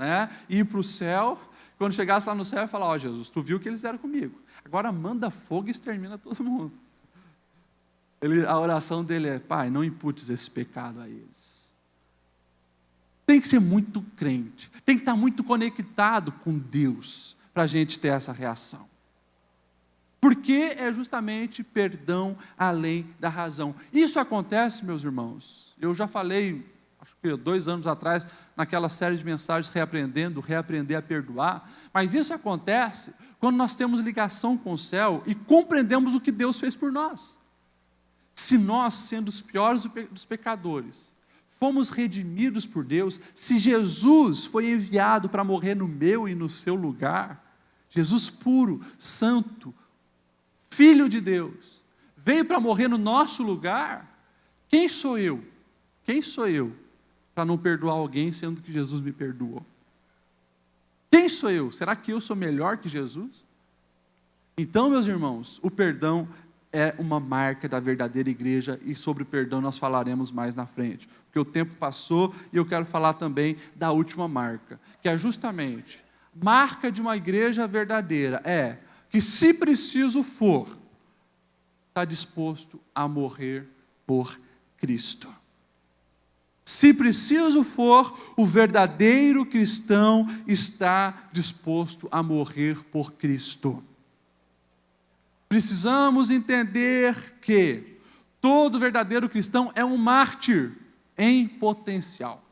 ir para o céu quando chegasse lá no céu, ia falar: ó, Jesus, tu viu o que eles fizeram comigo, agora manda fogo e extermina todo mundo. A oração dele é: Pai, não imputes esse pecado a eles. Tem que ser muito crente, tem que estar muito conectado com Deus, para a gente ter essa reação. Porque é justamente perdão além da razão. Isso acontece, meus irmãos, eu já falei, acho que 2 anos atrás, naquela série de mensagens reaprender a perdoar, mas isso acontece quando nós temos ligação com o céu e compreendemos o que Deus fez por nós. Se nós, sendo os piores dos pecadores, fomos redimidos por Deus, se Jesus foi enviado para morrer no meu e no seu lugar, Jesus puro, santo, Filho de Deus, veio para morrer no nosso lugar, quem sou eu? Quem sou eu para não perdoar alguém, sendo que Jesus me perdoou? Quem sou eu? Será que eu sou melhor que Jesus? Então, meus irmãos, o perdão é uma marca da verdadeira igreja, e sobre o perdão nós falaremos mais na frente, porque o tempo passou e eu quero falar também da última marca, que é justamente, marca de uma igreja verdadeira, é que, se preciso for, está disposto a morrer por Cristo. Se preciso for, o verdadeiro cristão está disposto a morrer por Cristo. Precisamos entender que todo verdadeiro cristão é um mártir em potencial.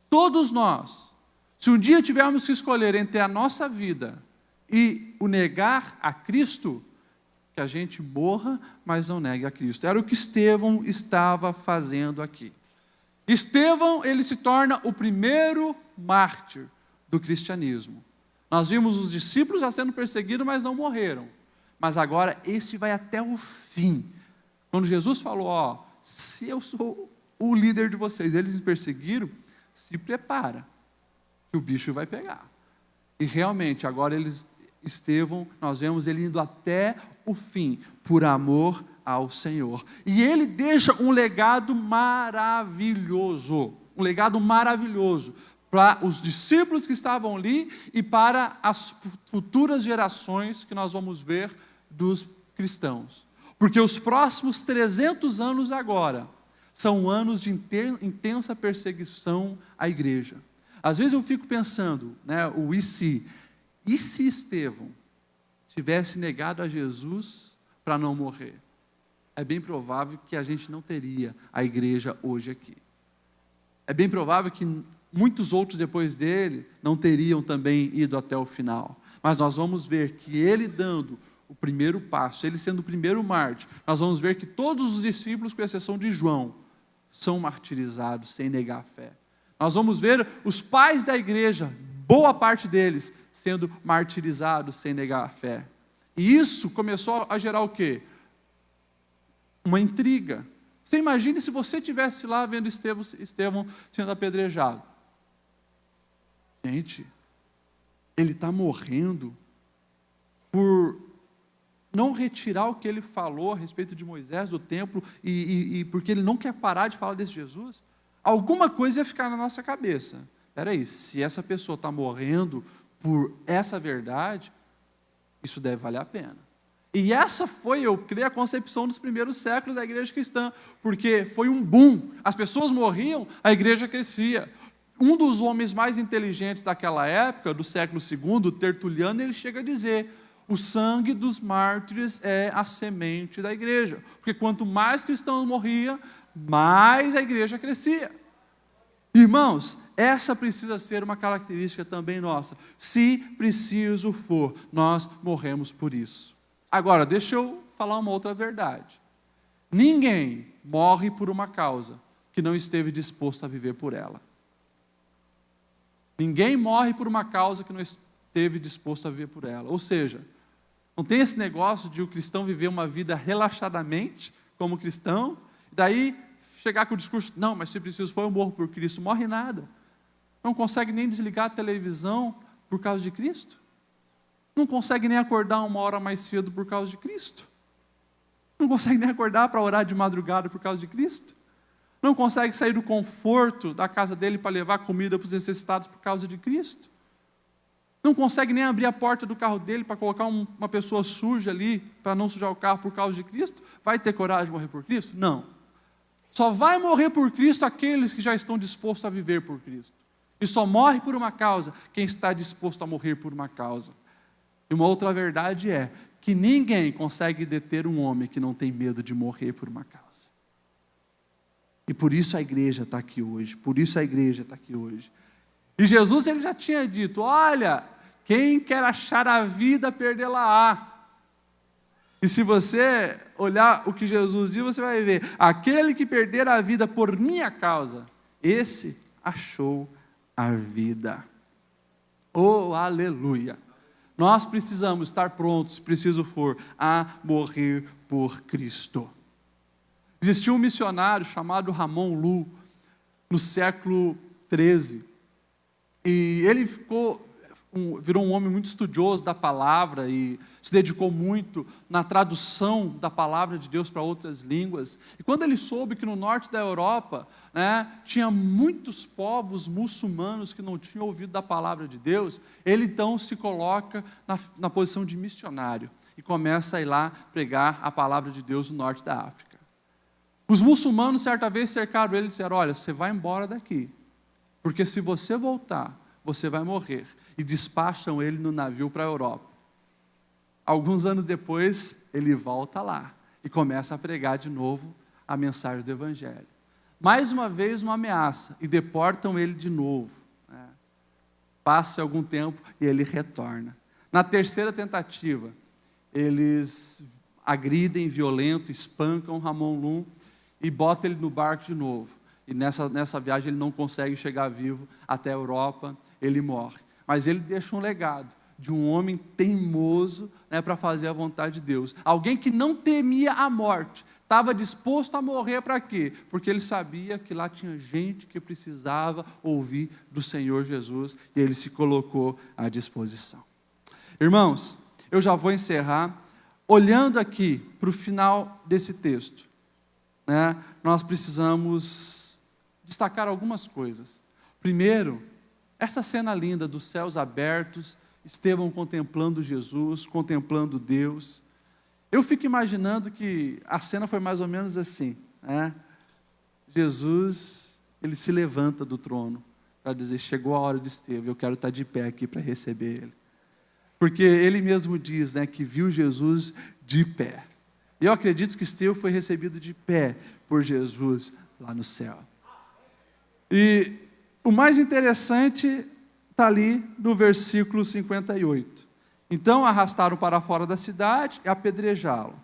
Todos nós, se um dia tivermos que escolher entre a nossa vida e o negar a Cristo, que a gente morra, mas não negue a Cristo. Era o que Estevão estava fazendo aqui. Estevão, ele se torna o primeiro mártir do cristianismo. Nós vimos os discípulos já sendo perseguidos, mas não morreram. Mas agora esse vai até o fim. Quando Jesus falou: ó, se eu sou o líder de vocês, eles me perseguiram, se prepara, que o bicho vai pegar. E realmente, agora Estevão, nós vemos ele indo até o fim, por amor ao Senhor. E ele deixa um legado maravilhoso, para os discípulos que estavam ali e para as futuras gerações que nós vamos ver dos cristãos. Porque os próximos 300 anos agora são anos de intensa perseguição à igreja. Às vezes eu fico pensando, e se Estevão tivesse negado a Jesus para não morrer? É bem provável que a gente não teria a igreja hoje aqui. É bem provável que muitos outros depois dele não teriam também ido até o final. Mas nós vamos ver que ele dando o primeiro passo, ele sendo o primeiro mártir, nós vamos ver que todos os discípulos, com exceção de João, são martirizados sem negar a fé. Nós vamos ver os pais da igreja, boa parte deles, sendo martirizados sem negar a fé. E isso começou a gerar o quê? Uma intriga. Você imagine se você estivesse lá vendo Estevão sendo apedrejado. Gente, ele está morrendo por não retirar o que ele falou a respeito de Moisés, do templo, e porque ele não quer parar de falar desse Jesus. Alguma coisa ia ficar na nossa cabeça. Espera aí, se essa pessoa está morrendo por essa verdade, isso deve valer a pena. E essa foi, eu creio, a concepção dos primeiros séculos da igreja cristã, porque foi um boom, as pessoas morriam, a igreja crescia. Um dos homens mais inteligentes daquela época, do século II, Tertuliano, ele chega a dizer: o sangue dos mártires é a semente da igreja, porque quanto mais cristãos morriam, mais a igreja crescia. Irmãos, essa precisa ser uma característica também nossa. Se preciso for, nós morremos por isso. Agora, deixa eu falar uma outra verdade. Ninguém morre por uma causa que não esteve disposto a viver por ela. Ninguém morre por uma causa que não esteve disposto a viver por ela. Ou seja, não tem esse negócio de o cristão viver uma vida relaxadamente, como cristão, e daí chegar com o discurso: não, mas se preciso for, eu morro por Cristo. Morre nada. Não consegue nem desligar a televisão por causa de Cristo. Não consegue nem acordar 1 hora mais cedo por causa de Cristo. Não consegue nem acordar para orar de madrugada por causa de Cristo. Não consegue sair do conforto da casa dele para levar comida para os necessitados por causa de Cristo. não consegue nem abrir a porta do carro dele para colocar uma pessoa suja ali, para não sujar o carro por causa de Cristo, vai ter coragem de morrer por Cristo? Não. Só vai morrer por Cristo aqueles que já estão dispostos a viver por Cristo. E só morre por uma causa quem está disposto a morrer por uma causa. E uma outra verdade é que ninguém consegue deter um homem que não tem medo de morrer por uma causa. E por isso a igreja está aqui hoje, E Jesus, ele já tinha dito, olha, quem quer achar a vida, perdê-la-á. E se você olhar o que Jesus diz, você vai ver, aquele que perder a vida por minha causa, esse achou a vida. Oh, aleluia! Nós precisamos estar prontos, se preciso for, a morrer por Cristo. Existiu um missionário chamado Ramon Lu, no século XIII, e ele virou um homem muito estudioso da palavra e se dedicou muito na tradução da palavra de Deus para outras línguas. E quando ele soube que no norte da Europa, tinha muitos povos muçulmanos que não tinham ouvido da palavra de Deus, ele então se coloca na posição de missionário e começa a ir lá pregar a palavra de Deus no norte da África. Os muçulmanos certa vez cercaram ele e disseram, olha, você vai embora daqui, porque se você voltar, você vai morrer. E despacham ele no navio para a Europa. Alguns anos depois, ele volta lá e começa a pregar de novo a mensagem do Evangelho. Mais uma vez uma ameaça, e deportam ele de novo. Passa algum tempo e ele retorna. Na terceira tentativa, eles agridem, violentam, espancam Ramon Lu e botam ele no barco de novo. E nessa viagem ele não consegue chegar vivo até a Europa, ele morre. Mas ele deixa um legado de um homem teimoso, para fazer a vontade de Deus. Alguém que não temia a morte, estava disposto a morrer para quê? Porque ele sabia que lá tinha gente que precisava ouvir do Senhor Jesus, e ele se colocou à disposição. Irmãos, eu já vou encerrar, olhando aqui para o final desse texto, nós precisamos destacar algumas coisas. Primeiro, essa cena linda dos céus abertos, Estevão contemplando Jesus, contemplando Deus. Eu fico imaginando que a cena foi mais ou menos assim, Jesus, ele se levanta do trono para dizer, chegou a hora de Estevão, eu quero estar de pé aqui para receber ele. Porque ele mesmo diz, que viu Jesus de pé. E eu acredito que Estevão foi recebido de pé por Jesus lá no céu. E o mais interessante está ali no versículo 58. Então arrastaram para fora da cidade e apedrejá-lo.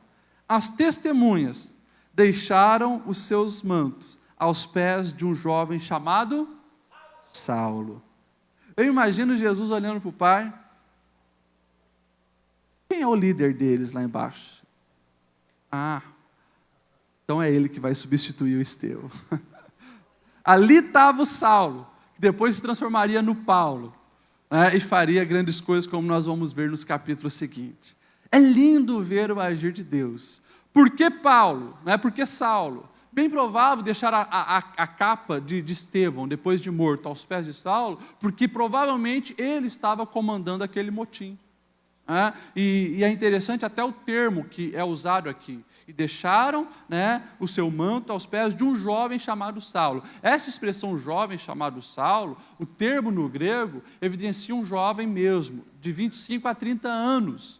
As testemunhas deixaram os seus mantos aos pés de um jovem chamado Saulo. Eu imagino Jesus olhando para o Pai. Quem é o líder deles lá embaixo? Então é ele que vai substituir o Estevão. Ali estava o Saulo, que depois se transformaria no Paulo, e faria grandes coisas, como nós vamos ver nos capítulos seguintes. É lindo ver o agir de Deus. Por que Paulo? Por que Saulo? Bem provável deixar a capa de Estevão, depois de morto, aos pés de Saulo, porque provavelmente ele estava comandando aquele motim. E é interessante até o termo que é usado aqui. E deixaram o seu manto aos pés de um jovem chamado Saulo. Essa expressão jovem chamado Saulo, o termo no grego, evidencia um jovem mesmo, de 25 a 30 anos.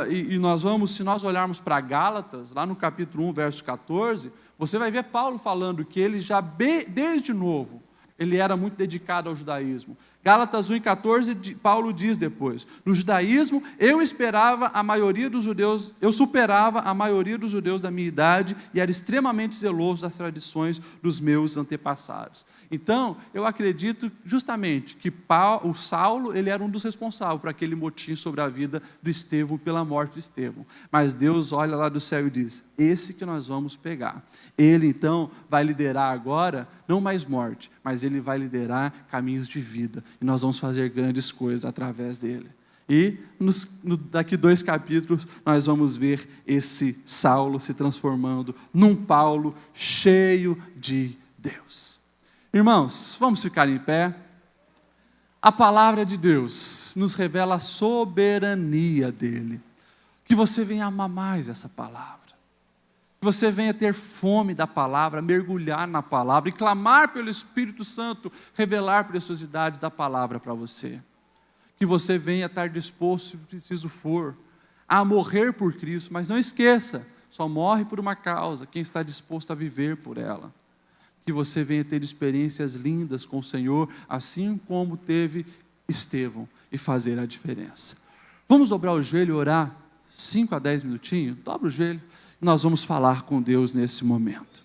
E nós vamos, se nós olharmos para Gálatas, lá no capítulo 1, verso 14, você vai ver Paulo falando que ele já, desde novo, ele era muito dedicado ao judaísmo. Gálatas 1,14, Paulo diz depois, no judaísmo eu superava a maioria dos judeus da minha idade e era extremamente zeloso das tradições dos meus antepassados. Então, eu acredito justamente que o Saulo, ele era um dos responsáveis por aquele motim sobre a vida do Estevão, pela morte de Estevão. Mas Deus olha lá do céu e diz, esse que nós vamos pegar. Ele então vai liderar agora, não mais morte, mas ele vai liderar caminhos de vida. E nós vamos fazer grandes coisas através dele. E daqui 2 capítulos nós vamos ver esse Saulo se transformando num Paulo cheio de Deus. Irmãos, vamos ficar em pé. A palavra de Deus nos revela a soberania dEle. Que você venha amar mais essa palavra. Que você venha ter fome da palavra, mergulhar na palavra e clamar pelo Espírito Santo, revelar preciosidades da palavra para você. Que você venha estar disposto, se preciso for, a morrer por Cristo, mas não esqueça, só morre por uma causa, quem está disposto a viver por ela. Que você venha ter experiências lindas com o Senhor, assim como teve Estevão, e fazer a diferença. Vamos dobrar o joelho e orar 5 a 10 minutinhos? Dobra o joelho e nós vamos falar com Deus nesse momento.